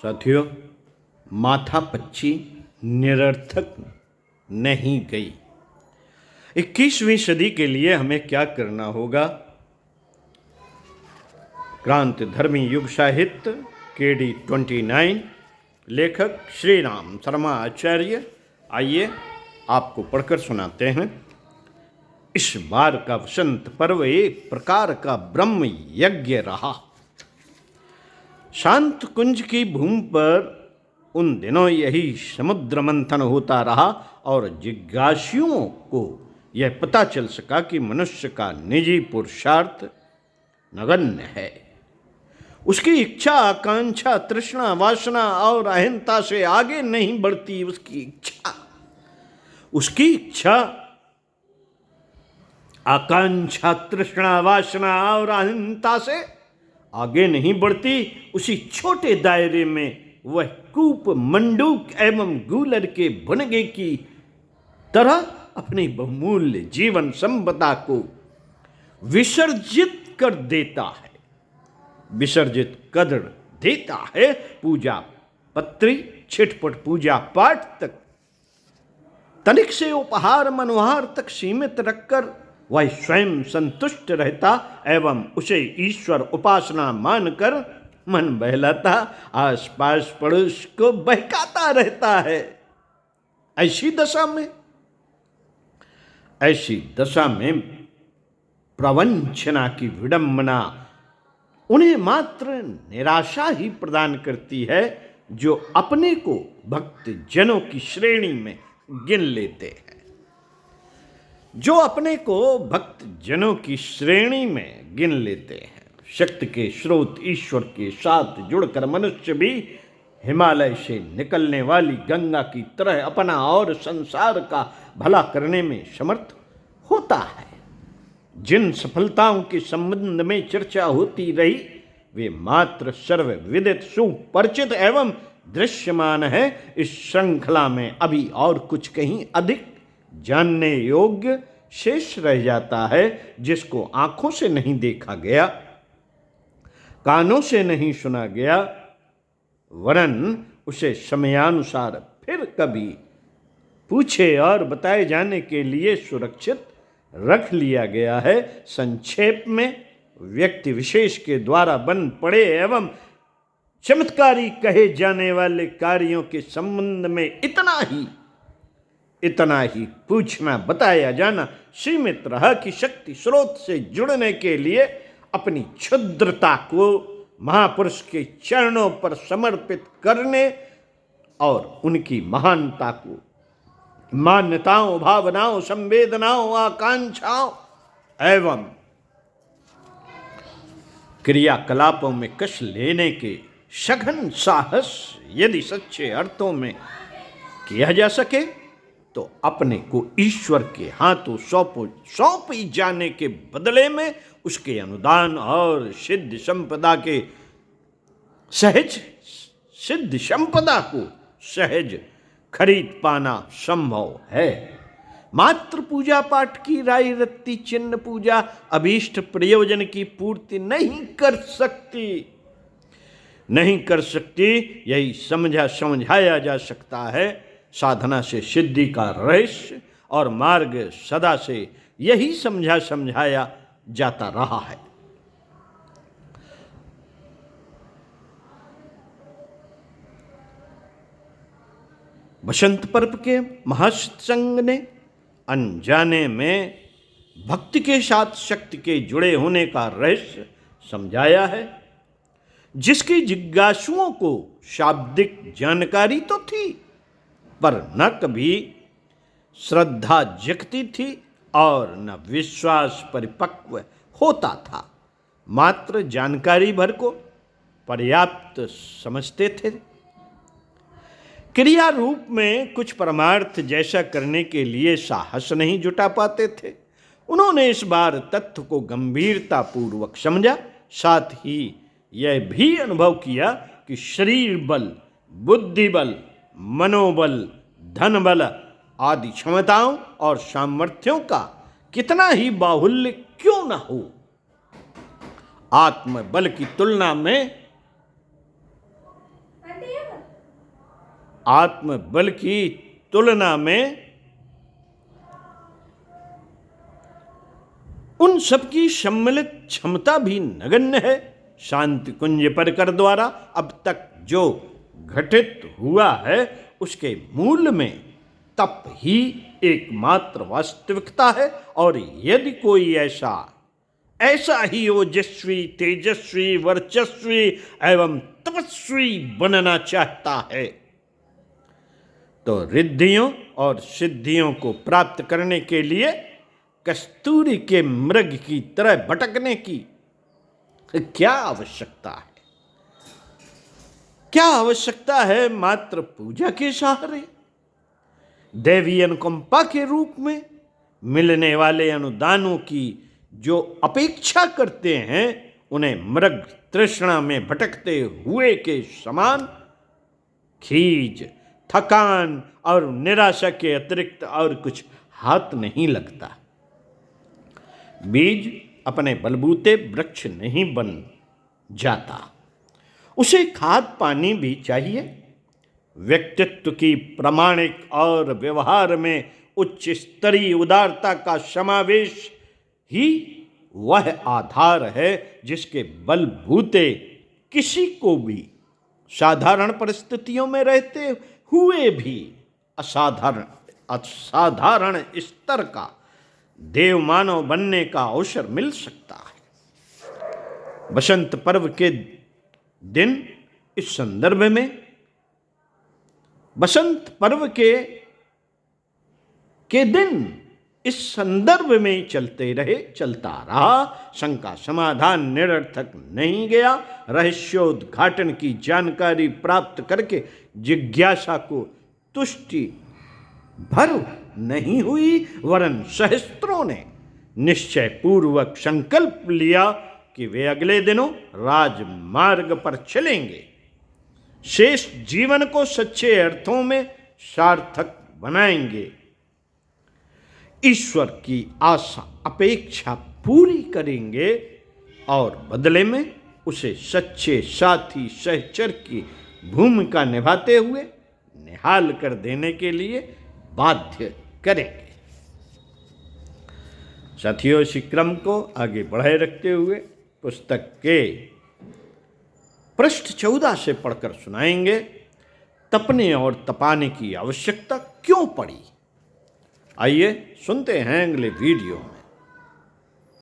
साथियों, माथापच्ची निरर्थक नहीं गई। 21वीं सदी के लिए हमें क्या करना होगा? क्रांति धर्मी युग साहित्य KD 29, लेखक श्री राम शर्मा आचार्य। आइए आपको पढ़कर सुनाते हैं। इस बार का वसंत पर्व एक प्रकार का ब्रह्म यज्ञ रहा। शांत कुंज की भूमि पर उन दिनों यही समुद्र मंथन होता रहा और जिज्ञासुओं को यह पता चल सका कि मनुष्य का निजी पुरुषार्थ नगण्य है। उसकी इच्छा, आकांक्षा, तृष्णा, वासना और अहंता से आगे नहीं बढ़ती। उसकी इच्छा, आकांक्षा, तृष्णा, वासना और अहंता से आगे नहीं बढ़ती। उसी छोटे दायरे में वह कूप, मंडूक एवं गूलर के बुनगे की तरह अपनी बहुमूल्य जीवन संपदा को विसर्जित कर देता है, विसर्जित कर देता है। पूजा पत्री, छिटपुट पूजा पाठ तक, तनिक से उपहार मनोहार तक सीमित रखकर वह स्वयं संतुष्ट रहता एवं उसे ईश्वर उपासना मानकर मन बहलाता, आसपास पड़ोस को बहकाता रहता है। ऐसी दशा में प्रवंचना की विडंबना उन्हें मात्र निराशा ही प्रदान करती है, जो अपने को भक्त जनों की श्रेणी में गिन लेते हैं। जो अपने को भक्त जनों की श्रेणी में गिन लेते हैं। शक्ति के स्रोत ईश्वर के साथ जुड़कर मनुष्य भी हिमालय से निकलने वाली गंगा की तरह अपना और संसार का भला करने में समर्थ होता है। जिन सफलताओं के संबंध में चर्चा होती रही, वे मात्र सर्वविदित, सुपरिचित एवं दृश्यमान है। इस श्रृंखला में अभी और कुछ कहीं अधिक जानने योग्य शेष रह जाता है, जिसको आंखों से नहीं देखा गया, कानों से नहीं सुना गया, वरन उसे समयानुसार फिर कभी पूछे और बताए जाने के लिए सुरक्षित रख लिया गया है। संक्षेप में, व्यक्ति विशेष के द्वारा बन पड़े एवं चमत्कारी कहे जाने वाले कार्यों के संबंध में इतना ही पूछना, बताया जाना सीमित रहा कि शक्ति स्रोत से जुड़ने के लिए अपनी क्षुद्रता को महापुरुष के चरणों पर समर्पित करने और उनकी महानता को मान्यताओं, भावनाओं, संवेदनाओं, आकांक्षाओं एवं क्रियाकलापों में कश लेने के सघन साहस यदि सच्चे अर्थों में किया जा सके, तो अपने को ईश्वर के हाथों सौंपी जाने के बदले में उसके अनुदान और सिद्ध संपदा को सहज खरीद पाना संभव है। मात्र पूजा पाठ की राई रत्ती चिन्ह पूजा अभीष्ट प्रयोजन की पूर्ति नहीं कर सकती। यही समझाया जा सकता है। साधना से सिद्धि का रहस्य और मार्ग सदा से यही समझाया जाता रहा है। बसंत पर्व के महासत्संग ने अनजाने में भक्ति के साथ शक्ति के जुड़े होने का रहस्य समझाया है, जिसकी जिज्ञासुओं को शाब्दिक जानकारी तो थी, पर न कभी श्रद्धा जगती थी और न विश्वास परिपक्व होता था। मात्र जानकारी भर को पर्याप्त समझते थे। क्रिया रूप में कुछ परमार्थ जैसा करने के लिए साहस नहीं जुटा पाते थे। उन्होंने इस बार तथ्य को गंभीरता पूर्वक समझा, साथ ही यह भी अनुभव किया कि शरीर बल, बुद्धि बल, मनोबल, धन बल आदि क्षमताओं और सामर्थ्यों का कितना ही बाहुल्य क्यों न हो, आत्मबल की तुलना में आत्मबल की तुलना में उन सबकी सम्मिलित क्षमता भी नगण्य है। शांति कुंज परिकर द्वारा अब तक जो घटित हुआ है उसके मूल में तप ही एकमात्र वास्तविकता है। और यदि कोई ऐसा ही ओजस्वी, तेजस्वी, वर्चस्वी एवं तपस्वी बनना चाहता है तो रिद्धियों और सिद्धियों को प्राप्त करने के लिए कस्तूरी के मृग की तरह भटकने की क्या आवश्यकता है? क्या आवश्यकता है मात्र पूजा के सहारे, दैवी अनुकंपा के रूप में मिलने वाले अनुदानों की जो अपेक्षा करते हैं उन्हें मृग तृष्णा में भटकते हुए के समान खीज, थकान और निराशा के अतिरिक्त और कुछ हाथ नहीं लगता। बीज अपने बलबूते वृक्ष नहीं बन जाता, उसे खाद पानी भी चाहिए। व्यक्तित्व की प्रामाणिक और व्यवहार में उच्च स्तरीय उदारता का समावेश ही वह आधार है जिसके बलबूते किसी को भी साधारण परिस्थितियों में रहते हुए भी असाधारण स्तर का देव मानव बनने का अवसर मिल सकता है। बसंत पर्व के दिन इस संदर्भ में बसंत पर्व के दिन इस संदर्भ में चलता रहा। शंका समाधान निरर्थक नहीं गया। रहस्योद्घाटन की जानकारी प्राप्त करके जिज्ञासा को तुष्टि भर नहीं हुई, वरन सहस्त्रों ने निश्चय पूर्वक संकल्प लिया कि वे अगले दिनों राजमार्ग पर चलेंगे, शेष जीवन को सच्चे अर्थों में सार्थक बनाएंगे, ईश्वर की आशा अपेक्षा पूरी करेंगे और बदले में उसे सच्चे साथी सहचर की भूमिका निभाते हुए निहाल कर देने के लिए बाध्य करेंगे। साथियों, इसी क्रम को आगे बढ़ाए रखते हुए पुस्तक के पृष्ठ 14 से पढ़कर सुनाएंगे। तपने और तपाने की आवश्यकता क्यों पड़ी? आइए सुनते हैं अगले वीडियो।